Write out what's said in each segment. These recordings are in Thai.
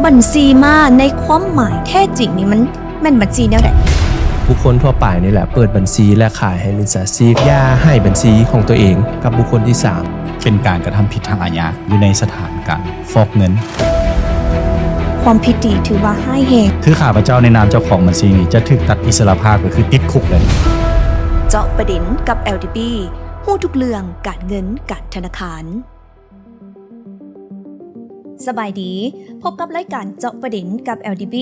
บัญชีมาในความหมายแท้จริงนี่มันแม่นบัญชีแนวใดบุคคลทั่วไปนี่แหละเปิดบัญชีและขายให้มิจฉาชีพย่าให้บัญชีของตัวเองกับบุคคลที่3เป็นการกระทำผิดทางอาญาอยู่ในสถานการฟอกเงินความผิดนี้ถือว่าร้ายแรงคือข้าพเจ้าในนามเจ้าของบัญชีนี้จะถูกตัดอิสรภาพก็คือติดคุกเลยเจาะประเด็นกับ LDB ฮู้ทุกเรื่องการเงินการธนาคารสบายดีพบกับรายการเจาะประเด็นกับ LDB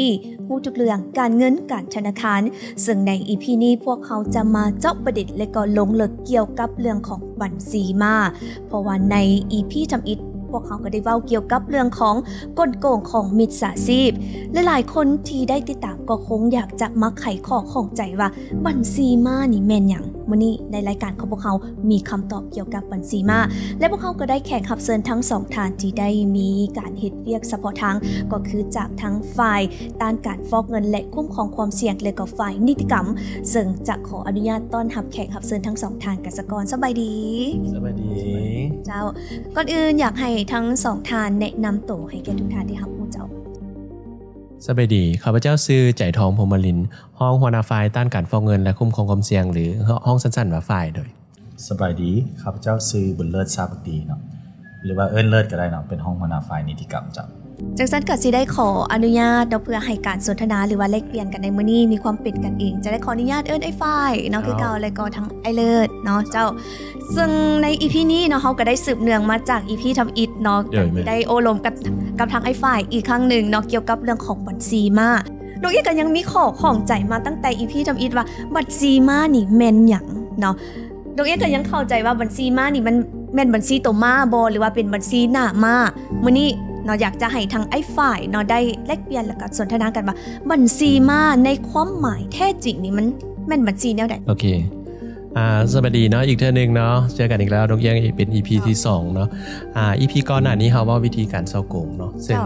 ฮู้ทุกเรื่องการเงินการธนาคารซึ่งใน EP นี้พวกเขาจะมาเจาะประเด็นและก็ลงลึกเกี่ยวกับเรื่องของบัญชีมาเพราะว่าใน EP ทำอิฐพวกเขาก็ได้เว้าเกี่ยวกับเรื่องของกลโกงของมิจฉาชีพและหลายคนที่ได้ติดตามก็คงอยากจะมาไขข้อข้องใจว่าบัญชีมานี่แม่นหยังมื้อนี้ในรายการของพวกเขามีคำตอบเกี่ยวกับบัญชีมาและพวกเขาก็ได้แขกรับเชิญทั้งสองท่านที่ได้มีการเฮ็ดเวียกเฉพาะทางก็คือจากทั้งฝ่ายต้านการฟอกเงินและคุ้มครองความเสี่ยงและก็ฝ่ายนิติกรรมซึ่งจะขออนุญาตต้อนรับแขกรับเชิญทั้งสองท่านกันสักก่อนสบายดีสบายดีเจ้าก่อนอื่นอยากให้ทั้งสองท่านแนะนำตัวให้แก่ทุกท่านที่รับรู้เจ้าสบายดีข้าพเจ้าชื่อใจทองพรหมลินห้องหัวหน้าฝ่ายต้านการฟอกเงินและคุ้มครองความเสี่ยงหรือห้องสั้นๆว่าฝ่ายโดยสบายดีข้าพเจ้าชื่อบุญเลิศชาปดีเนาะหรือว่าเอิ้นเลิศก็ได้เนาะเป็นห้องหัวหน้าฝ่ายนิติกรรมจ้ะจังซั่นก็สิได้ขออนุญาตเพื่อให้การสนทนาหรือว่าแลกเปลี่ยนกันในมื้อนี้มีความเป็นกันเองจะได้ขออนุญาตเอิ้นไอ้ฝ่ายเนาะคือเก่าแล้วก็ทั้งไอ้เลิศเนาะเจ้าซึ่งใน EP นี้เนาะเฮาก็ได้สืบเนื่องมาจาก EP ทำอิฐเนาะได้โอลมกับทางไอ้ฝ่ายอีกครั้งนึงเนาะเกี่ยวกับเรื่องของบัญชีมาโดยก็ยังมีข้อข้องใจมาตั้งแต่ EP ทำอิฐว่าบัญชีมานี่แม่นหยังเนาะโดยก็ยังเข้าใจว่าบัญชีมานี่มันแม่นบัญชีตัวมาบ่หรือว่าเป็นบัญชีหน้ามามื้อนี้เนาะอยากจะให้ทางไอ้ฝ่ายเนาะได้แลกเปลี่ยนและก็สนทนากันว่าบัญชีมาในความหมายแท้จริงนี่มันแม่นบัญชีแนวใดโอเคสวัสดีเนาะอีกเทื่อนึงเนาะเจอกันอีกแล้วนกเอี้ยงเป็น EP ที่2เนาะEP ก่อนหน้านี้เฮาว่าวิธีการเซาโกงเนาะซึ่ง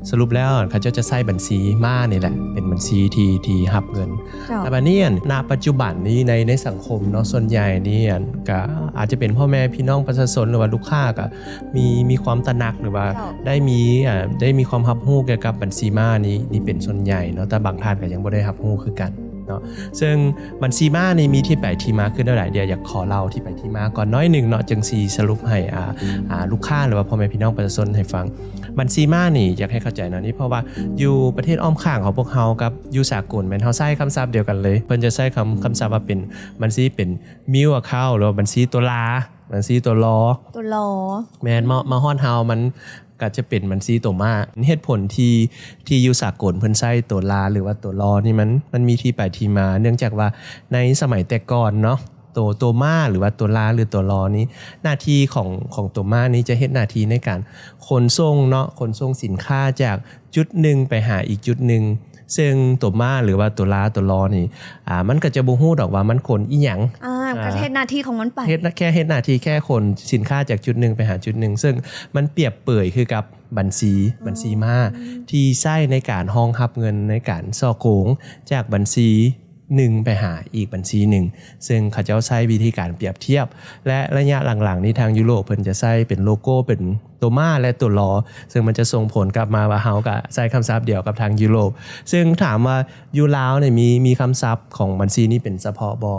สรุปแล้วเขาจะใช้บัญชีมานี่แหละเป็นบัญชีที่รับเงินแต่บัดนี้ณปัจจุบันนี้ในสังคมเนาะส่วนใหญ่นี่ก็อาจจะเป็นพ่อแม่พี่น้องประชาชนหรือว่าลูกค้าก็มีความตระหนักหรือว่าได้มีความรับรู้เกี่ยวกับบัญชีมานี่เป็นส่วนใหญ่เนาะแต่บางท่านก็ยังบ่ได้รับรู้คือกันเนาะซึ่งบัญชีมานี่มีที่ไปที่มาขึ้นได้หลายเดียวอยากขอเล่าที่ไปที่มาก่อนน้อยหนึ่งเนาะจังสีสรุปให้ลูกค้าหรือว่าพ่อแม่พี่น้องประชาชนให้ฟังบัญชีมานี่อยากให้เข้าใจเนาะนี่เพราะว่าอยู่ประเทศอ้อมข้างของพวกเฮากับอยู่สากลแม่นเฮาใช้คำศัพท์เดียวกันเลยเพิ่นจะใช้คำศัพท์ว่าเป็นบัญชีเป็นมิวอะเคาท์หรือว่าบัญชีตัวลาบัญชีตัวลอแม่นมาฮ้อนเฮามันก็จะเป็นบัญชีตัวมาเหตุผลที่อยู่สากลเพิ่นใช้ตัวลาหรือว่าตัวลอนี่มันมีที่ไปที่มาเนื่องจากว่าในสมัยแต่ก่อนเนาะตัวมาหรือว่าตัวลาหรือตัวลอนี้หน้าที่ของตัวมานี้จะเฮ็ดหน้าที่ในการขนส่งเนาะขนส่งสินค้าจากจุดหนึ่งไปหาอีกจุดหนึ่งซึ่งตัวมาหรือว่าตัวลาตัวลอนี่มันก็จะบ่ฮู้ดอกว่ามันขนอีหยังก็เฮ็ดหน้าที่ของมันไปเฮ็ดหน้าที่แค่ขนสินค้าจากจุดหนึ่งไปหาจุดหนึ่งซึ่งมันเปรียบเปรยคือกับบัญชีมาที่ใช้ในการรองรับเงินในการซ่อโกงจากบัญชีหนึ่งไปหาอีกบัญชีหนึ่งซึ่งเขาเจ้าใช้วิธีการเปรียบเทียบและระยะหลังๆนี้ทางยุโรปเพิ่นจะใช้เป็นโลโก้เป็นตัวมาและตัวลอซึ่งมันจะส่งผลกลับมาว่าเฮาก็ใช้คำศัพท์เดียวกับทางยุโรปซึ่งถามว่าอยู่ลาวเนี่ยมีคำศัพท์ของบัญชีนี้เป็นเฉพาะบ่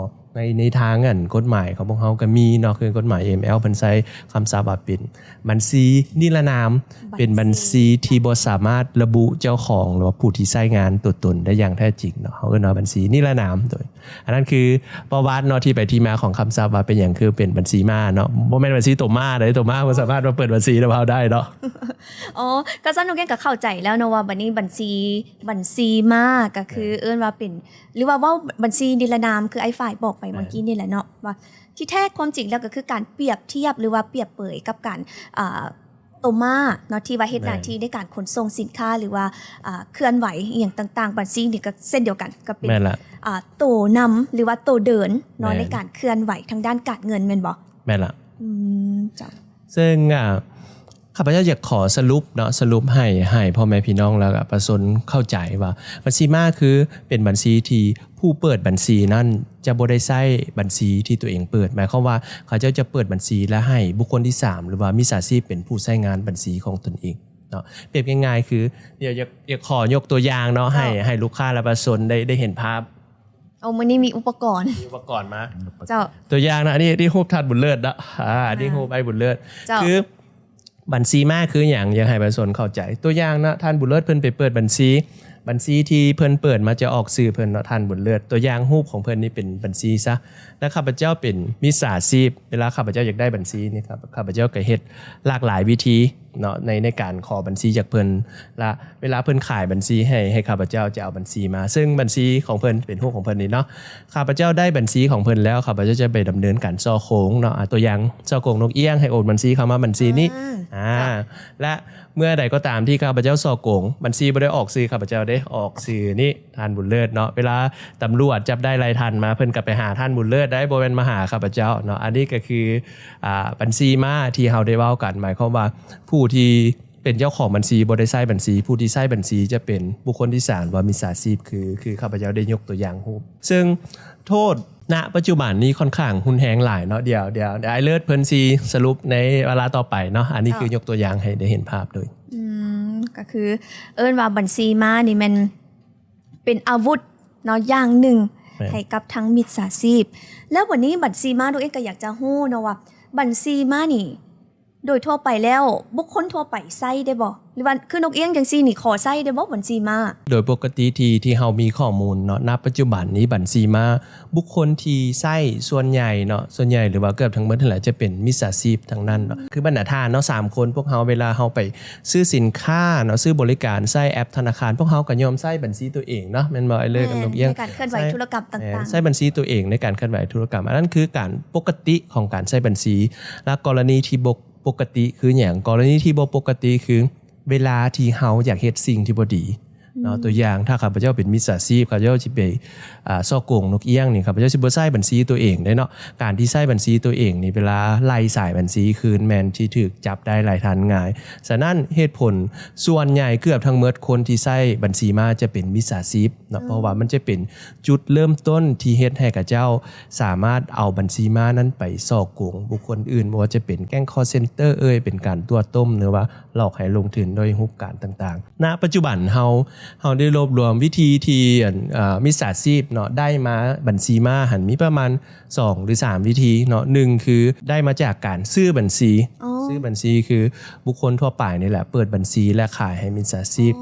ในทางกฎหมายของพวกเขาก็มีเนาะคือกฎหมาย AML เพิ่นใช้คำศัพท์ว่าเป็นบัญชีนิรนามเป็นบัญชีที่บ่สามารถระบุเจ้าของหรือว่าผู้ที่ใช้งานตัวตนได้อย่างแท้จริงเนาะเขาก็เนาะบัญชีนิรนามโดยอันนั้นคือประวัติเนาะที่ไปที่มาของคำศัพท์ว่าเป็นอย่างคือเป็นบัญชีม้าเนาะบ่แม่นบัญชีตัวม้าเด้ตัวม้าบ่สามารถมาเปิดบัญชีแล้วเฮาได้เนาะอ๋อก็ซั่นนูแกก็เข้าใจแล้วเนาะว่าบัดนี้บัญชีม้าก็คือเอิ้นว่าเป็นหรือว่าบัญชีนิรนามคือไอ้ฝ่ายบอกไปเมื่อกี้นี่แหละเนาะว่าที่แท้ความจริงแล้วก็คือการเปรียบเทียบหรือว่าเปรียบเปยกับการตัวมาเนาะที่ว่าเฮ็ดหน้าที่ในการขนส่งสินค้าหรือว่าเคลื่อนไหวอีหยังต่างๆบัญชีนี่ก็เส้นเดียวกันก็เป็นตัวนำหรือว่าตัวเดินเนาะในการเคลื่อนไหวทางด้านการเงินแม่นบ่แม่นล่ะจ้ะซึ่งข้าพเจ้าอยากขอสรุปเนาะสรุปให้พ่อแม่พี่น้องแล้วก็ประชาชนเข้าใจว่าบัญชีม้าคือเป็นบัญชีที่ผู้เปิดบัญชีนั้นจะบ่ได้ใช้บัญชีที่ตัวเองเปิดหมายความว่าเขาจะเปิดบัญชีและให้บุคคลที่3หรือว่ามิจฉาชีพเป็นผู้ใช้งานบัญชีของตนเอง นาะเปรียบง่ายๆคือเดี๋ยวอยากขอยกตัวอย่างเนาะให้ลูกค้าและประชาชนได้เห็นภาพ เอามื้อนี้มีอุปกรณ์ มีอุปกรณ์มา เจ้า ตัวอย่างนะอันนี้รูปทัดบุญเลิศนะนี่รูปไอ้บุญเลิศ เจ้า คือบัญชีมาคืออย่างยังให้ประชาชนเข้าใจตัวอย่างนะท่านบุญเลิศเพิ่นไปเปิดบัญชีที่เพิ่นเปิดมาจะออกสื่อเพิ่นเนาะท่านบุญเลิศตัวอย่างรูปของเพิ่นนี่เป็นบัญชีซะแล้วข้าพเจ้าเป็นมิจฉาชีพเวลาข้าพเจ้าอยากได้บัญชีนี่ครับข้าพเจ้าก็เฮ็ดหลากหลายวิธีเนาะในการขอบัญชีจากเพิ่นและเวลาเพิ่นขายบัญชีให้ข้าพเจ้าจะเอาบัญชีมาซึ่งบัญชีของเพิ่นเป็นรูปของเพิ่นนี่เนาะข้าพเจ้าได้บัญชีของเพิ่นแล้วข้าพเจ้าจะไปดำเนินการซ่อโค้งเนาะตัวอย่างซ่อโค้งนกเอี้ยงให้โอนบัญชีเข้ามาบัญชีนี้และเมื่อใดก็ตามที่ข้าพเจ้าซ่อโกงบัญชีบ่ได้ออกสื่อข้าพเจ้าได้ออกสื่อนี่ท่านบุญเลิศเนาะเวลาตำรวจจับได้รายทันมาเพิ่นก็ไปหาท่านบุญเลิศได้บ่แม่นมาหาข้าพเจ้าเนาะอันนี้ก็คือบัญชีมาที่เฮาได้เว้ากันหมายความว่าผู้ที่เป็นเจ้าของบัญชีบ่ได้ใช้บัญชีผู้ที่ใช้บัญชีจะเป็นบุคคลที่3ว่ามิจฉาชีพคือข้าพเจ้าได้ยกตัวอย่างรูปซึ่งโทษณปัจจุบันนี้ค่อนข้างหุนแฮงหลายเนาะเดี๋ยวไอ้เลิศเพิ่นสิสรุปในเวลาต่อไปเนาะอันนี้คือยกตัวอย่างให้ได้เห็นภาพโดยก็คือเอิ้นว่าบัญชีม้านี่มันเป็นอาวุธเนาะอย่างหนึ่งให้กับทั้งมิจฉาชีพแล้ววันนี้บัญชีม้าตัวเองก็อยากจะฮู้เนาะว่าบัญชีม้านี่โดยทั่วไปแล้วบุคคลทั่วไปใช้ได้บ่หรือว่าคือนกเอี้ยงจังซี่นี่ขอใช้ได้บ่บัญชีม้าโดยปกติที่เฮามีข้อมูลเนาะณปัจจุบันนี้บัญชีม้าบุคคลที่ใช้ส่วนใหญ่เนาะส่วนใหญ่หรือว่าเกือบทั้งหมดนั่นแหละจะเป็นมิจฉาชีพทั้งนั้นเนาะคือบรรดาทานเนาะ3คนพวกเฮาเวลาเฮาไปซื้อสินค้าเนาะซื้อบริการใช้แอปธนาคารพวกเฮาก็ยอมใช้บัญชีตัวเองเนาะแม่นบ่ไอ้เลยกับนกเอี้ยงในการเคลื่อนไหวธุรกรรมต่างๆใช้บัญชีตัวเองในการเคลื่อนไหวธุรกรรมอันนั้นคือการปกติของการใช้บัญชีและกรณีที่ปกติคืออย่างกรณีที่บ่ปกติคือเวลาที่เฮาอยากเฮ็ดสิ่งที่บ่ดีเนาะตัวอย่างถ้าข้าพเจ้าเป็นมิจฉาชีพข้าพเจ้าสิไปซ่อโกงนกเอี้ยงนี่ข้าพเจ้าสิบ่ใช้บัญชีตัวเองได้เนาะการที่ใช้บัญชีตัวเองนี่เวลาไล่สายบัญชีคืนแม่นที่ถูกจับได้หลายทันง่ายฉะนั้นเหตุผลส่วนใหญ่เกือบทั้งหมดคนที่ใช้บัญชีมาจะเป็นมิจฉาชีพเนาะเพราะว่ามันจะเป็นจุดเริ่มต้นที่เฮ็ดให้ข้าเจ้าสามารถเอาบัญชีมานั้นไปซ่อโกงบุคคลอื่นบ่ว่าจะเป็นแก๊ง call center เป็นการตัวต้มหรือว่าหลอกให้ลงทุนโดยรูปการต่างๆณปัจจุบันเฮาได้รวบรวมวิธีที่มิจฉาชีพเนาะได้มาบัญชีมาหันมีประมาณ2หรือ3วิธีเนาะ1คือได้มาจากการซื้อบัญชีคือบุคคลทั่วไปนี่แหละเปิดบัญชีและขายให้มิจฉาชีพ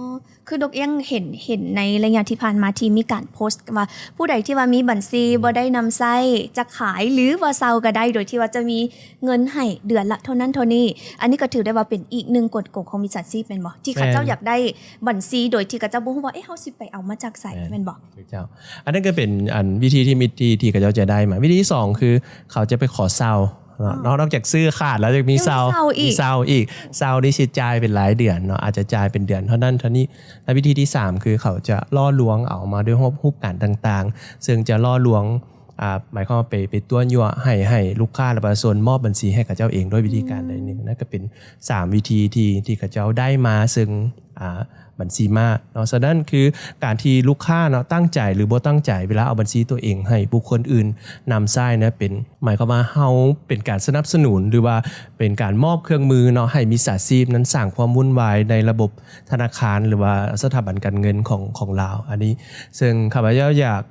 คือดกเอี้ยงเห็นในระยะที่ผ่านมาที่มีการโพสต์ว่าผู้ใดที่ว่ามีบัญชีบ่ได้นำใช้จะขายหรือว่าเซาก็ได้โดยที่ว่าจะมีเงินให้เดือนละเท่านั้นเท่านี้อันนี้ก็ถือได้ว่าเป็นอีกหนึ่งกฎโกงของมิจฉาชีพแม่นบ่ที่เขาเจ้าอยากได้บัญชีโดยที่เขาเจ้าบ่ฮู้ว่าเฮาสิไปเอามาจากไสแม่นบ่เจ้าอันนั้นก็เป็นวิธีที่เขาเจ้าจะได้มาวิธีที่2คือเขาจะไปขอเซานอกจากซื้อขาดแล้วยังมีเซาอีกเซานี่สิจ่ายเป็นหลายเดือนเนาะอาจจะจ่ายเป็นเดือนเท่านั้นเท่านี้และวิธีที่3คือเขาจะล่อลวงเอามาด้วยรูปการต่างๆซึ่งจะล่อลวงหมายความว่าไปตัวยั่วให้ลูกค้าและประชาชนมอบบัญชีให้กับเจ้าเองด้วยวิธีการใดหนึ่งนั่นก็เป็น3วิธีที่กับเจ้าได้มาซึ่งบัญชีมาเนาะฉะนั้นคือการที่ลูกค้าเนาะตั้งใจหรือบ่ตั้งใจเวลาเอาบัญชีตัวเองให้บุคคลอื่นนำใช้นะเป็นหมายความว่าเฮาเป็นการสนับสนุนหรือว่าเป็นการมอบเครื่องมือเนาะให้มิจฉาชีพนั้นสร้างความวุ่นวายในระบบธนาคารหรือว่าสถาบันการเงินของลาวอันนี้ซึ่งข้าพเจ้าอยาก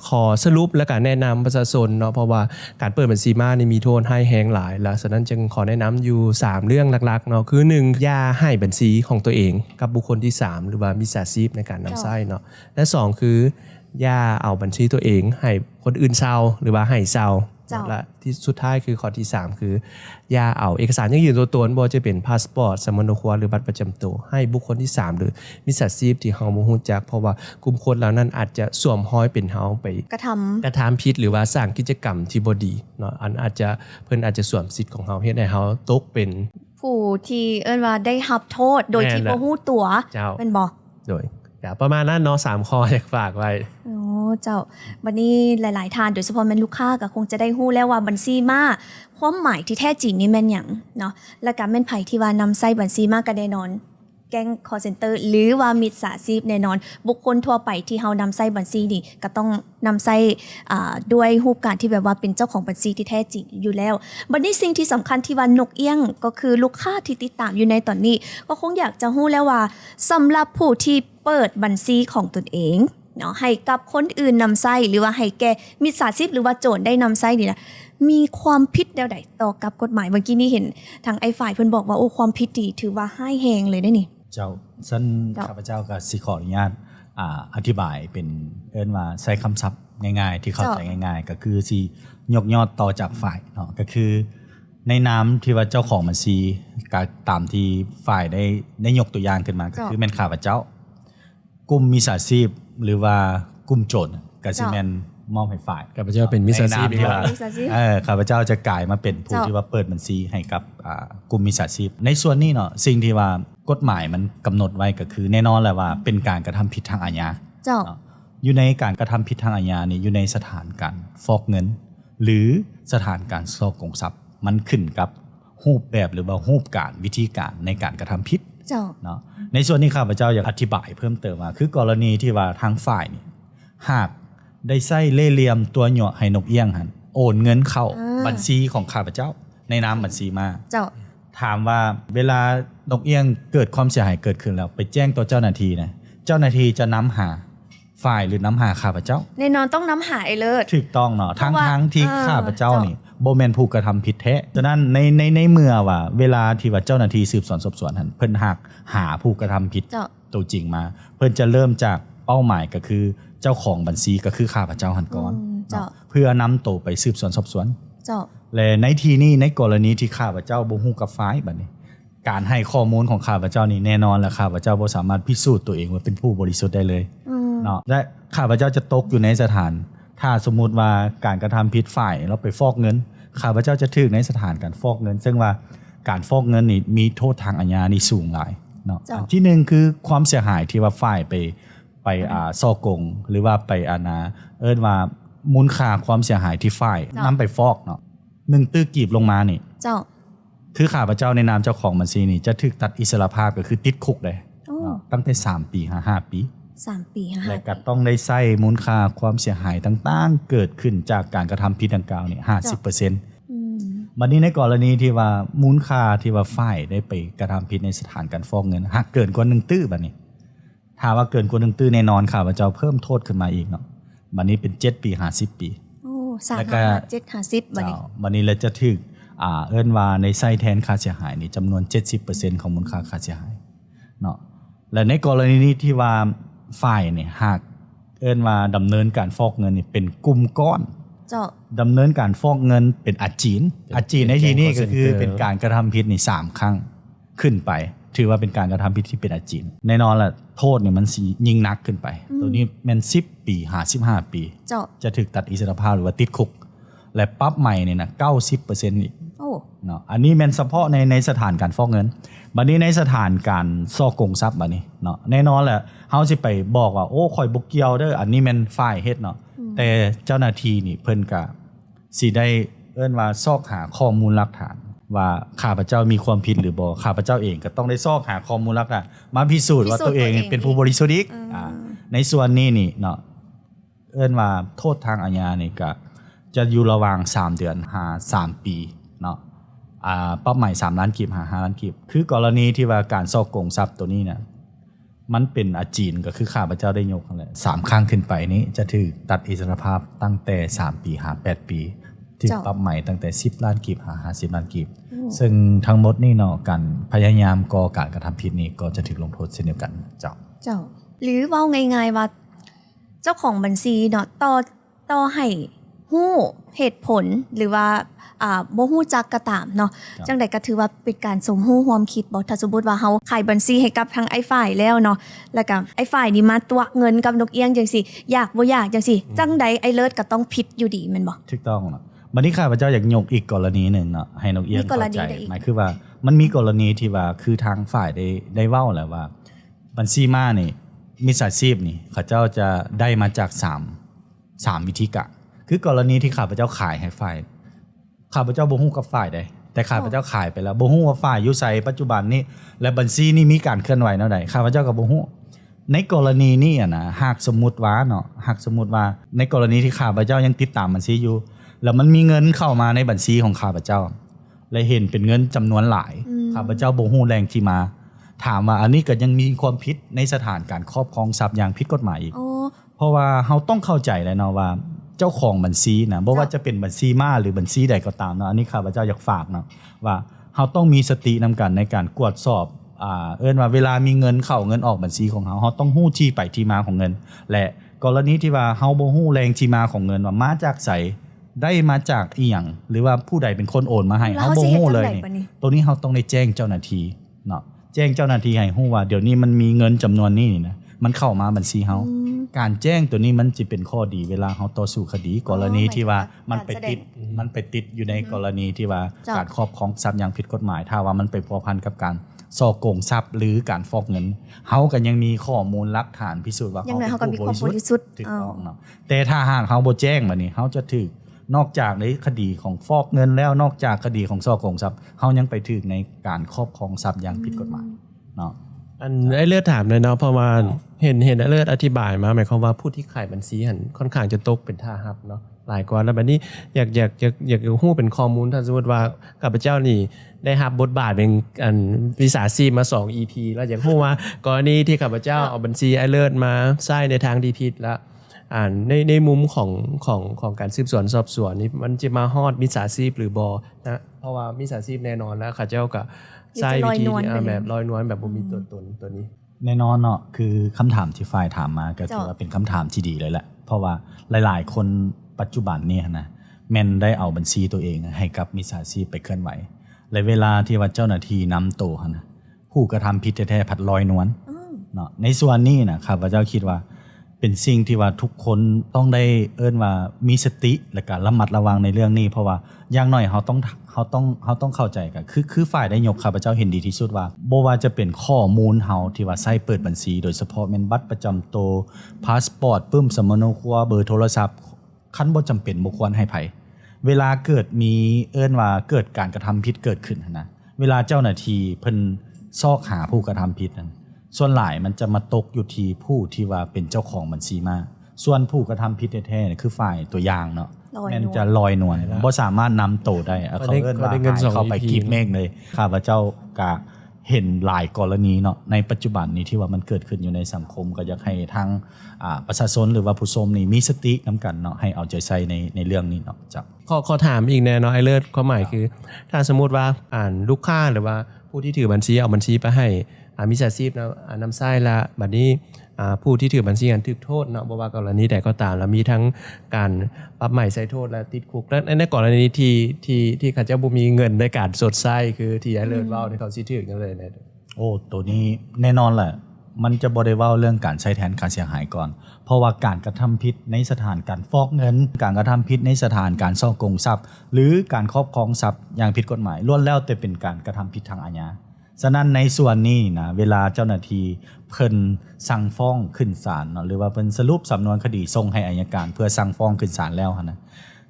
ขอสรุปและการแนะนำประชาชนเนาะเพราะว่าการเปิดบัญชีม้านี่มีโทษให้แฮงหลายและฉะนั้นจึงขอแนะนำอยู่3เรื่องหลักๆเนาะคือ1อย่าให้บัญชีของตัวเองกับบุคคลที่3หรือว่ามิจฉาชีพในการนำใช้เนาะและ2คืออย่าเอาบัญชีตัวเองให้คนอื่นเซาหรือว่าให้เซาและที่สุดท้ายคือข้อที่3คืออย่าเอาเอกสารยืนยันตัวตนบ่จะเป็นพาสปอร์ตสมุดครัวหรือบัตรประจำตัวให้บุคคลที่3หรือมิจฉาชีพที่เฮาบ่ฮู้จักเพราะว่ากลุ่มคนเหล่านั้นอาจจะสวมห้อยเป็นเฮาไปกระทำผิดหรือว่าสร้างกิจกรรมที่บ่ดีเนาะเพิ่นอาจจะสวมสิทธิ์ของเฮาเฮ็ดให้เฮาตกเป็นผู้ที่เอิ้นว่าได้รับโทษโดยที่บ่ฮู้ตัวเป็นบ่โดยประมาณนั้นเนาะ3ข้ออยากฝากไว้เจ้าวันนี้หลายๆท่านโดยเฉพาะแม่นลูกค้าก็คงจะได้ฮู้แล้วว่าบัญชีม้าความหมายที่แท้จริงนี่แม่นหยังเนาะและการแม่นไผที่ว่านำใช้บัญชีม้าก็แน่นอน แก๊ง call center หรือว่ามิจฉาชีพแน่นอนบุคคลทั่วไปที่เฮานำใช้บัญชีนี่ก็ต้องนำใช้ด้วยรูปการที่แบบว่าเป็นเจ้าของบัญชีที่แท้จริงอยู่แล้วบัดนี้สิ่งที่สำคัญที่ว่านกเอี้ยงก็คือลูกค้าที่ติดตามอยู่ในตอนนี้ก็คงอยากจะรู้แล้วว่าสำหรับผู้ที่เปิดบัญชีของตนเองเนาะให้กับคนอื่นนำใช้หรือว่าให้แก่มิจฉาชีพหรือว่าโจรได้นำใช้นี่นะมีความผิดแนวใดต่อกับกฎหมายเมื่อกี้นี้เห็นทางไอ้ฝ่ายเพิ่นบอกว่าโอ้ความผิดนี่ถือว่าร้ายแรงเลยได้นี่เจ้าฉันข้าพเจ้าก็สิขออนุญาตอธิบายเป็นเอิ้นว่าใช้คำศัพท์ง่ายๆที่เข้าใจง่ายๆก็คือสิยกยอดต่อจากฝ่ายเนาะก็คือในนามที่ว่าเจ้าของบัญชีก็ตามที่ฝ่ายได้ยกตัวอย่างขึ้นมาก็คือแม่นข้าพเจ้ากลุ่มมิจฉาชีพหรือว่ากลุ่มโจรก็สิแม่นมอบให้ฝ่ายข้าพเจ้าเป็นมิจฉาชีพที่ว่าข้าพเจ้าจะกลายมาเป็นผู้ที่ว่าเปิดบัญชีให้กับกลุ่มมิจฉาชีพในส่วนนี้เนาะสิ่งที่ว่ากฎหมายมันกำหนดไว้ก็คือแน่นอนแหละว่าเป็นการกระทำผิดทางอาญาอยู่ในการกระทำผิดทางอาญานี่อยู่ในสถานการฟอกเงินหรือสถานการฉ้อโกงทรัพย์มันขึ้นกับรูปแบบหรือว่ารูปการวิธีการในการกระทำผิดเนาะในส่วนนี้ข้าพเจ้าอยากอธิบายเพิ่มเติมว่าคือกรณีที่ว่าทางฝ่ายนี่หากได้ใช้เล่ห์เหลี่ยมตัวเหยาะให้นกเอี้ยงหันโอนเงินเข้าบัญชีของข้าพเจ้าในนามบัญชีมาถามว่าเวลานกเอี้ยงเกิดความเสียหายเกิดขึ้นแล้วไปแจ้งต่อเจ้าหน้าที่นะเจ้าหน้าที่จะนำหาฝ่ายหรือนำหาข้าพเจ้าแน่นอนต้องนำหาไอ้เลิศถูกต้องเนาะทั้งที่ข้าพเจ้านี่บ่แม่นผู้กระทำผิดแท้ฉะนั้นในเมื่อว่าเวลาที่ว่าเจ้าหน้าที่สืบสวนสอบสวนหันเพิ่นหาผู้กระทำผิดตัวจริงมาเพิ่นจะเริ่มจากเป้าหมายก็คือเจ้าของบัญชีก็คือข้าพเจ้าหันก่อนเพื่อนำตัวไปสืบสวนสอบสวนและในที่นี้ในกรณีที่ข้าพเจ้าบ่ฮู้กับฝ่ายบัดนี้การให้ข้อมูลของข้าพเจ้านี่แน่นอนแล้วข้าพเจ้าบ่สามารถพิสูจน์ตัวเองว่าเป็นผู้บริสุทธิ์ได้เลยเนาะและข้าพเจ้าจะตกอยู่ในสถานถ้าสมมุติว่าการกระทำผิดฝ่ายเราไปฟอกเงินข้าพเจ้าจะถูกในสถานการฟอกเงินซึ่งว่าการฟอกเงินนี่มีโทษทางอาญานี่สูงหลายเนาะอันที่1คือความเสียหายที่ว่าฝ่ายไปซ่อโกงหรือว่าไปเอิ้นว่ามูลค่าความเสียหายที่ฝ่ายนำไปฟอกเนาะ1ตื้อกีบลงมานี่คือข้าพเจ้าในนามเจ้าของบัญชีนี่จะถูกตัดอิสรภาพก็คือติดคุกเลยตั้งแต่3ปี5ปี3ปี5ปีและก็ต้องได้ใช้มูลค่าความเสียหายต่างๆเกิดขึ้นจากการกระทำผิดดังกล่าวนี่ 50% บัดนี้ในกรณีที่ว่ามูลค่าที่ว่าฝ่ายได้ไปกระทำผิดในสถานการฟอกเงินหากเกินกว่า1ตื้อบัดนี้ถ้าว่าเกินกว่า1ตื้อแน่นอนข้าพเจ้าเพิ่มโทษขึ้นมาอีกเนาะบัดนี้เป็น7ปี50ปีโอ้3-7-50บัดนี้แล้วจะถูกเอิ้นว่าในใช้แทนค่าเสียหายนี่จำนวน 70% ของมูลค่าค่าเสียหายเนาะและในกรณีนี้ที่ว่าฝ่ายนี่หากเอิ้นว่าดำเนินการฟอกเงินนี่เป็นกลุ่มก้อนดำเนินการฟอกเงินเป็นอาจีนในที่นี้ก็คือเป็นการกระทำผิดนี่3ครั้งขึ้นไปถือว่าเป็นการกระทำผิดที่เป็นอาจีนแน่นอนล่ะโทษนี่มันสิยิ่งหนักขึ้นไปตัวนี้แม่น10ปี55ปีจะถูกตัดอิสรภาพหรือว่าติดคุกและปรับใหม่นี่นะ 90% อีกเนาะอันนี้แม่นเฉพาะในสถานการฟอกเงินบัดนี้ในสถานการซ่อโกงทรัพย์บัดนี้เนาะแน่นอนแหละเฮาสิไปบอกว่าโอ้ข่อยบ่เกี่ยวเด้ออันนี้แม่นฝ่ายเฮ็ดเนาะแต่เจ้าหน้าที่นี่เพิ่นก็สิได้เอิ้นว่าซอกหาข้อมูลหลักฐานว่าข้าพเจ้ามีความผิดหรือบ่ข้าพเจ้าเองก็ต้องได้ซอกหาข้อมูลหลักฐานมาพิสูจน์ว่าตัวเองเป็นผู้บริสุทธิ์อีกในส่วนนี้นี่เนาะเอิ้นว่าโทษทางอาญานี่ก็จะอยู่ระหว่าง3เดือน3ปีเนาะปรับใหม่3ล้านกีบ5ล้านกีบคือกรณีที่ว่าการซ่อโกงทรัพย์ตัวนี้เนี่ยมันเป็นอาจีนก็คือข้าพเจ้าได้ยกนั่นแหละ3ครั้งขึ้นไปนี้จะถูกตัดอิสรภาพตั้งแต่3ปี8ปีที่ปรับใหม่ตั้งแต่10ล้านกีบ50ล้านกีบซึ่งทั้งหมดนี่เนาะการพยายามก่อการกระทำผิดนี้ก็จะถูกลงโทษเช่นเดียวกันเจ้าหรือเว้าง่ายๆว่าเจ้าของบัญชีเนาะต่อให้ฮู้เหตุผลหรือว่าบ่ฮู้จักก็ตามเนาะจังได๋ก็ถือว่าเป็นการสมรู้ร่วมคิดบ่ถ้าสมมุติว่าเฮาขายบัญชีให้กับทางไอ้ฝ่ายแล้วเนาะแล้วก็ไอ้ฝ่ายนี่มาตัวเงินกับนกเอี้ยงจังซี่อยากบ่อยากจังซี่จังได๋ไอ้เลิศก็ต้องผิดอยู่ดีแม่นบ่ถูกต้องเนาะบัดนี้ข้าพเจ้าอยากยกอีกกรณีนึงเนาะให้นกเอี้ยงเข้าใจหมายคือว่ามันมีกรณีที่ว่าคือทางฝ่ายได้เว้าแล้วว่าบัญชีม้านี่มิจฉาชีพนี่เขาเจ้าจะได้มาจาก3วิธีการคือกรณีที่ข้าพเจ้าขายให้ฝ่ายข้าพเจ้าบ่ฮู้กับฝ่ายใด แต่ข้าพเจ้าขายไปแล้วบ่ฮู้ว่าฝ่ายอยู่ไสปัจจุบันนี้และบัญชีนี้มีการเคลื่อนไหวแนวใดข้าพเจ้าก็บ่ฮู้ในกรณีนี้นะหากสมมุติว่าเนาะหากสมมุติว่าในกรณีที่ข้าพเจ้ายังติดตามบัญชีอยู่แล้วมันมีเงินเข้ามาในบัญชีของข้าพเจ้าและเห็นเป็นเงินจำนวนหลายข้าพเจ้าบ่ฮู้แหล่งที่มาถามว่าอันนี้ก็ยังมีความผิดในสถานการครอบครองทรัพย์อย่างผิดกฎหมายอีกเพราะว่าเฮาต้องเข้าใจแหละเนาะว่าเจ้าของบัญชีนะบ่ว่าจะเป็นบัญชีม้าหรือบัญชีใดก็ตามเนาะอันนี้ข้าพเจ้าอยากฝากเนาะว่าเฮาต้องมีสตินำกันในการตรวจสอบเอิ้นว่าเวลามีเงินเข้าเงินออกบัญชีของเฮาต้องฮู้ที่ไปที่มาของเงินและกรณีที่ว่าเฮาบ่ฮู้แหล่งที่มาของเงินว่ามาจากไสได้มาจากอีหยังหรือว่าผู้ใดเป็นคนโอนมาให้เฮาบ่ฮู้เลยนี่ตัวนี้เฮาต้องได้แจ้งเจ้าหน้าที่เนาะแจ้งเจ้าหน้าที่ให้ฮู้ว่าเดี๋ยวนี้มันมีเงินจำนวนนี้นี่นะมันเข้ามาบัญชีเฮาการแจ้งตัวนี้มันจะเป็นข้อดีเวลาเฮาต่อสู้คดีกรณีที่ว่ามันไปติดอยู่ในกรณีที่ว่าการครอบครองทรัพย์อย่างผิดกฎหมายถ้าว่ามันไปพัวพันกับการฉ้อโกงทรัพย์หรือการฟอกเงินเฮาก็ยังมีข้อมูลหลักฐานพิสูจน์ว่าเฮาเป็นผู้บริสุทธิ์ถูกต้องเนาะแต่ถ้าหากเฮาบ่แจ้งบัดนี้เฮาจะถูกนอกจากในคดีของฟอกเงินแล้วนอกจากคดีของฉ้อโกงทรัพย์เฮายังไปถูกในการครอบครองทรัพย์อย่างผิดกฎหมายเนาะอันไอ้เลือดถามเลยเนาะเพราะว่าเห็นไอ้เลือดอธิบายมาหมายความว่าผู้ที่ขายบัญชีหันค่อนข้างจะตกเป็นท่าฮับเนาะหลายกว่าแล้วบัดนี้อยากฮู้เป็นข้อมูลถ้าสมมุติว่าข้าพเจ้านี่ได้รับบทบาทเป็นอันวิสาชีพมา2 EP แล้วอยากฮู้ว่ากรณีที่ข้าพเจ้าเอาบัญชีไอ้เลือดมาใช้ในทางดีผิดแล้วในมุมของการสืบสวนสอบสวนนี่มันจะมาฮอดมิจฉาชีพหรือบ่นะเพราะว่ามิจฉาชีพแน่นอนแล้วข้าเจ้าก็ใช้วิธีแบบลอยนวลแบบบ่มีตัวตนตัวนี้แน่นอนเนาะคือคำถามที่ฝ่ายถามมาก็ถือว่าเป็นคำถามที่ดีเลยแหละเพราะว่าหลายๆคนปัจจุบันนี้นะแม่นได้เอาบัญชีตัวเองให้กับมิจฉาชีพไปเคลื่อนไหวและเวลาที่ว่าเจ้าหน้าที่นำตัวนะผู้กระทำผิดแท้ๆผัดลอยนวลเนาะในส่วนนี้นะข้าพเจ้าคิดว่าเป็นสิ่งที่ว่าทุกคนต้องได้เอิ้นว่ามีสติและก็ระมัดระวังในเรื่องนี้เพราะว่าอย่างน้อยเฮาต้องเข้าใจกันคือฝ่ายได้ยกข้าพเจ้าเห็นดีที่สุดว่าบ่ว่าจะเป็นข้อมูลเฮาที่ว่าใช้เปิดบัญชีโดยเฉพาะแม่นบัตรประจำตัวพาสปอร์ตปึ้มสำเนาครัวเบอร์โทรศัพท์คันบ่จำเป็นบ่ควรให้ไผเวลาเกิดมีเอิ้นว่าเกิดการกระทำผิดเกิดขึ้นนะเวลาเจ้าหน้าที่เพิ่นซอกหาผู้กระทำผิดนั้นส่วนหลายมันจะมาตกอยู่ที่ผู้ที่ว่าเป็นเจ้าของบัญชีมาส่วนผู้กระทำผิดแท้ๆคือฝ่ายตัวอย่างเนาะแม่นจะลอยนวลบ่สามารถนำโตได้เขาเอิ้นว่าเข้าไปกีบเมฆเลยข้าพเจ้าก็เห็นหลายกรณีเนาะในปัจจุบันนี้ที่ว่ามันเกิดขึ้นอยู่ในสังคมก็อยากให้ทางประชาชนหรือว่าผู้ชมนี่มีสตินำกันเนาะให้เอาใจใส่ในเรื่องนี้เนาะจ้ะขอถามอีกแน่เนาะไอ้เลิศความหมายคือถ้าสมมุติว่าลูกค้าหรือว่าผู้ที่ถือบัญชีเอาบัญชีไปให้มิจฉาชีพนะนำไส้ละบัดนี้ผู้ที่ถือบัญชีกันถูกโทษเนาะบ่ว่ากรณีใดก็ตามแล้วมีทั้งการปรับใหม่ใส่โทษและติดคุกและในกรณีที่เขาเจ้าบ่มีเงินในการสดใช้คือที่ไอ้เลิศเว้าในเขาสิถูกจังเลยนะโอ้ตัวนี้แน่นอนแหละมันจะบ่ได้เว้าเรื่องการใช้แทนค่าเสียหายก่อนเพราะว่าการกระทำผิดในสถานการฟอกเงินการกระทำผิดในสถานการฉ้อโกงทรัพย์หรือการครอบครองทรัพย์อย่างผิดกฎหมายล้วนแล้วแต่เป็นการกระทำผิดทางอาญาฉะนั้นในส่วนนี้นะเวลาเจ้าหน้าที่เพิ่นสั่งฟ้องขึ้นศาลเนาะหรือว่าเพิ่นสรุปสำนวนคดีส่งให้อัยการเพื่อสั่งฟ้องขึ้นศาลแล้วนะ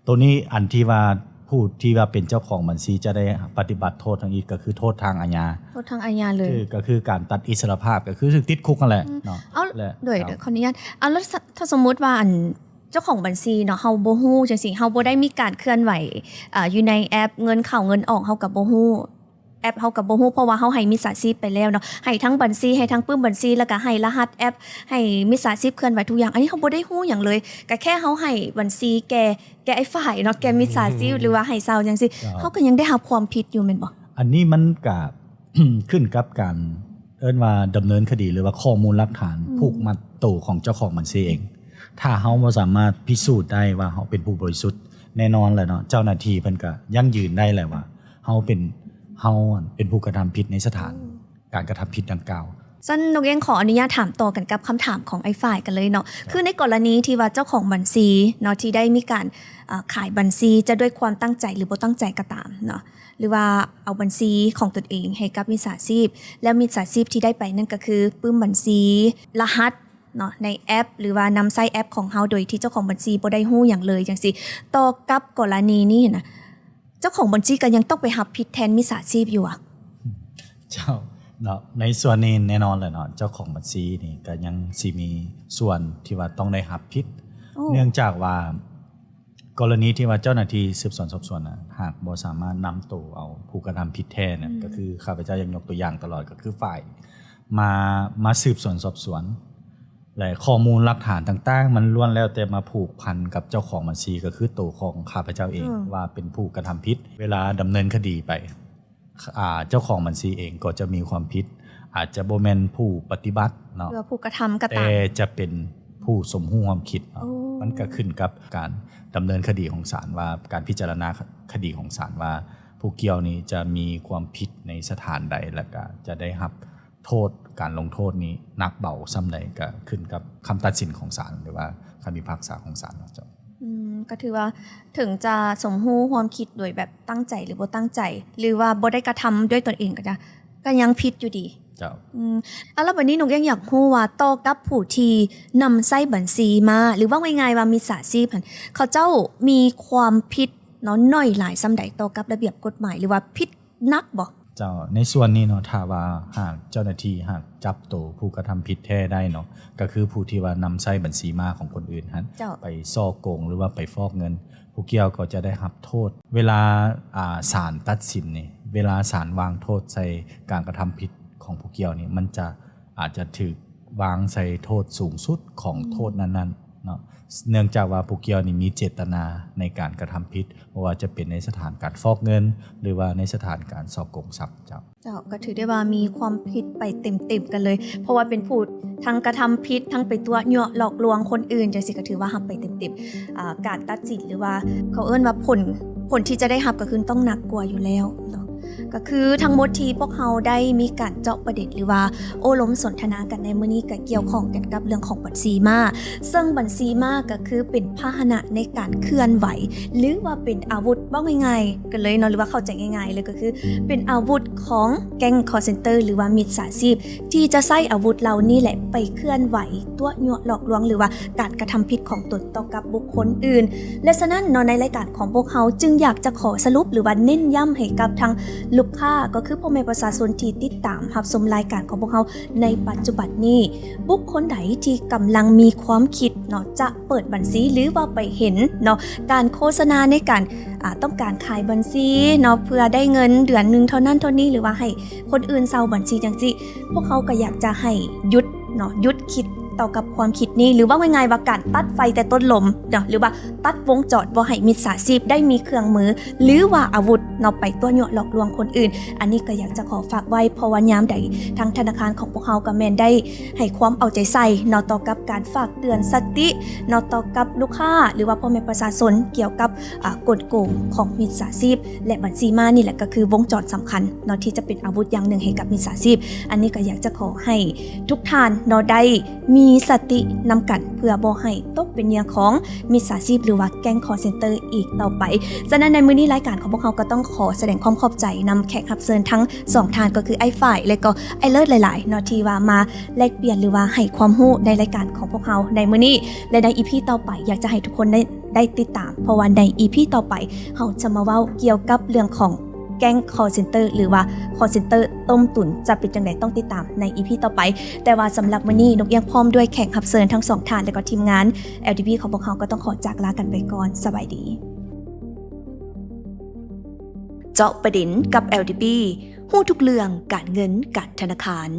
ตัวนี้อันที่ว่าผู้ที่ว่าเป็นเจ้าของบัญชีจะได้ปฏิบัติโทษทางอีกก็คือโทษทางอาญาโทษทางอาญาเลยก็คือการตัดอิสรภาพก็คือถึงติดคุกนั่นแหละเนาะด้วยขออนุญาตแล้วถ้าสมมุติว่าเจ้าของบัญชีเนาะเฮาบ่ฮู้จังซี่เฮาบ่ได้มีการเคลื่อนไหวอยู่ในแอปเงินเข้าเงินออกเฮาก็บ่ฮู้แอปเฮาก็บ่ฮู้เพราะว่าเฮาให้มิจฉาชีพไปแล้วเนาะให้ทั้งบัญชีให้ทั้งปึ้มบัญชีแล้วก็ให้รหัสแอปให้มิจฉาชีพเคลื่อนไหวทุกอย่างอันนี้เฮาบ่ได้ฮู้หยังเลยก็แค่เฮาให้บัญชีแกไอ้ฝ่ายเนาะแกมิจฉาชีพหรือว่าให้เซาจังซี่เฮาก็ยังได้รับความผิดอยู่แม่นบ่อันนี้มันก็ ขึ้นกับการเอิ้นว่าดำเนินคดีหรือว่าข้อมูลหลักฐานผูกมัดตัวของเจ้าของบัญชีเองถ้าเฮาบ่สามารถพิสูจน์ได้ว่าเฮาเป็นผู้บริสุทธิ์แน่นอนแหละเนาะเจ้าหน้าที่เพิ่นก็ยังยืนได้แหละว่าเฮาเป็นผู้กระทำผิดในสถานการกระทำผิดดังกล่าวซั่นนกเองขออนุญาตถามต่อกันกับคำถามของไอ้ฝ่ายกันเลยเนาะคือในกรณีที่ว่าเจ้าของบัญชีเนาะที่ได้มีการขายบัญชีจะด้วยความตั้งใจหรือบ่ตั้งใจก็ตามเนาะหรือว่าเอาบัญชีของตนเองให้กับมิจฉาชีพแล้วมิจฉาชีพที่ได้ไปนั่นก็คือปึ้มบัญชีรหัสเนาะในแอปหรือว่านำใช้แอปของเฮาโดยที่เจ้าของบัญชีบ่ได้ฮู้หยังเลยจังซี่ต่อกับกรณีนี้นะ เจ้าของบัญชีก็ยังต้องไปรับผิดแทนมิจฉาชีพอยู่อ่ะเจ้าเนาะในส่วนนี้แน่นอนแหละเนาะเจ้าของบัญชีนี่ก็ยังสิมีส่วนที่ว่าต้องได้รับผิดเนื่องจากว่ากรณีที่ว่าเจ้าหน้าที่สืบสวนสอบสวนหากบ่สามารถนำตัวเอาผู้กระทำผิดแท้เนี่ยก็คือข้าพเจ้ายังยกตัวอย่างตลอดก็คือฝ่ายมาสืบสวนสอบสวนและข้อมูลหลักฐานต่างๆมันล้วนแล้วแต่มาผูกพันกับเจ้าของบัญชีก็คือตัวของข้าพเจ้าเองว่าเป็นผู้กระทำผิดเวลาดำเนินคดีไปเจ้าของบัญชีเองก็จะมีความผิดอาจจะบ่แม่นผู้ปฏิบัติเนาะหรือผู้กระทำก็ตามแต่จะเป็นผู้สมรู้ร่วมคิดมันก็ขึ้นกับการดำเนินคดีของศาลว่าการพิจารณาคดีของศาลว่าผู้เกี่ยวนี้จะมีความผิดในสถานใดและก็จะได้รับโทษการลงโทษนี้หนักเบาส่ำใดก็ขึ้นกับคำตัดสินของศาลหรือว่าคำพิพากษาของศาลเจ้าก็ถือว่าถึงจะสมรู้ร่วมคิดโดยแบบตั้งใจหรือบ่ตั้งใจหรือว่าบ่ได้กระทำด้วยตนเองก็ยังผิดอยู่ดีเจ้าแล้ววันนี้นกยังอยากรู้ว่าต่อกับผู้ที่นำไส้บัญชีมาหรือว่าง่ายๆว่ามิจฉาชีพเขาเจ้ามีความผิดน้อยหลายส่ำใดต่อกับระเบียบกฎหมายหรือว่าผิดนักบ่เจ้าในส่วนนี้เนาะถ้าว่าหากเจ้าหน้าที่หากจับตัวผู้กระทำผิดแท้ได้เนาะก็คือผู้ที่ว่านำไส้บัญชีมาของคนอื่นไปซ่อโกงหรือว่าไปฟอกเงินผู้เกี่ยวก็จะได้รับโทษเวลาศาลตัดสินนี่เวลาศาลวางโทษใส่การกระทำผิดของผู้เกี่ยวนี่มันจะอาจจะถูกวางใส่โทษสูงสุดของโทษนั้นๆเนาะเนื่องจากว่าผู้เกี่ยวนี่มีเจตนาในการกระทำผิดเพราะว่าจะเป็นในสถานการฟอกเงินหรือว่าในสถานการซ่อโกงทรัพย์เจ้าก็ถือได้ว่ามีความผิดไปเต็มๆกันเลยเพราะว่าเป็นผู้ทั้งกระทำผิดทั้งไปตัวเหยาะหลอกลวงคนอื่นจังซี่ก็ถือว่ารับไปเต็มๆการตัดสินหรือว่าเขาเอิ้นว่าผลที่จะได้รับก็คือต้องหนักกว่าอยู่แล้วเนาะก็คือทั้งหมดที่พวกเราได้มีการเจาะประเด็นหรือว่าโอ้ล้มสนทนากันในมื้อนี้ก็เกี่ยวข้องกันกับเรื่องของบัญชีม้าซึ่งบัญชีม้าก็คือเป็นพาหนะในการเคลื่อนไหวหรือว่าเป็นอาวุธว่าง่ายๆกันเลยเนาะหรือว่าเข้าใจง่ายๆเลยก็คือเป็นอาวุธของแก๊งคอลเซ็นเตอร์หรือว่ามิจฉาชีพที่จะใช้อาวุธเหล่านี้แหละไปเคลื่อนไหวตัวยั่วหลอกลวงหรือว่าการกระทำผิดของตนต่อกับบุคคลอื่นและฉะนั้นเนาะในรายการของพวกเราจึงอยากจะขอสรุปหรือว่าเน้นย้ำให้กับทางลูกค้าก็คือพ่อแม่ประชาชนที่ติดตามรับชมรายการของพวกเราในปัจจุบันนี้บุคคลใดที่กำลังมีความคิดเนาะจะเปิดบัญชีหรือว่าไปเห็นเนาะการโฆษณาในการต้องการขายบัญชีเนาะเพื่อได้เงินเดือนนึงเท่านั้นเท่านี้หรือว่าให้คนอื่นเซาบัญชีจังซี่พวกเขาก็อยากจะให้หยุดเนาะหยุดคิดต่อกับความคิดนี้หรือว่าง่ายๆว่าการตัดไฟแต่ต้นลมเนาะหรือว่าตัดวงจรบ่ให้มิจฉาชีพได้มีเครื่องมือหรือว่าอาวุธเนาะไปตัวยั่วหลอกลวงคนอื่นอันนี้ก็อยากจะขอฝากไว้เพราะว่ายามใดทางธนาคารของพวกเราก็แม่นได้ให้ความเอาใจใส่เนาะต่อกับการฝากเตือนสติเนาะต่อกับลูกค้าหรือว่าพ่อแม่ประชาชนเกี่ยวกับกลโกงของมิจฉาชีพและบัญชีม้านี่แหละก็คือวงจรสำคัญเนาะที่จะเป็นอาวุธอย่างหนึ่งให้กับมิจฉาชีพอันนี้ก็อยากจะขอให้ทุกท่านเนาะได้มีสตินำกันเพื่อบ่ให้ตกเป็นเหยื่อของมิจฉาชีพหรือว่าแก๊งคอลเซ็นเตอร์อีกต่อไปฉะนั้นในมื้อนี้รายการของพวกเราก็ต้องขอแสดงความขอบใจนำแขกรับเชิญทั้ง2ท่านก็คือไอ้ฝ่ายและก็ไอ้เลิศหลายๆเนาะที่ว่ามาแลกเปลี่ยนหรือว่าให้ความรู้ในรายการของพวกเราในมื้อนี้และใน EP ต่อไปอยากจะให้ทุกคนได้ติดตามเพราะว่าใน EP ต่อไปเราจะมาเว้าเกี่ยวกับเรื่องของแก๊ง call center หรือว่า call center ต้มตุ๋นจะเป็นจังไดต้องติดตามใน EP ต่อไปแต่ว่าสำหรับมื้อนี้นกยังพร้อมด้วยแขกรับเชิญทั้ง2ท่านและก็ทีมงาน LDB ของพวกเขาก็ต้องขอจากลากันไปก่อนสบายดีเจาะประเด็นกับ LDB ฮู้ทุกเรื่องการเงินการธนาคาร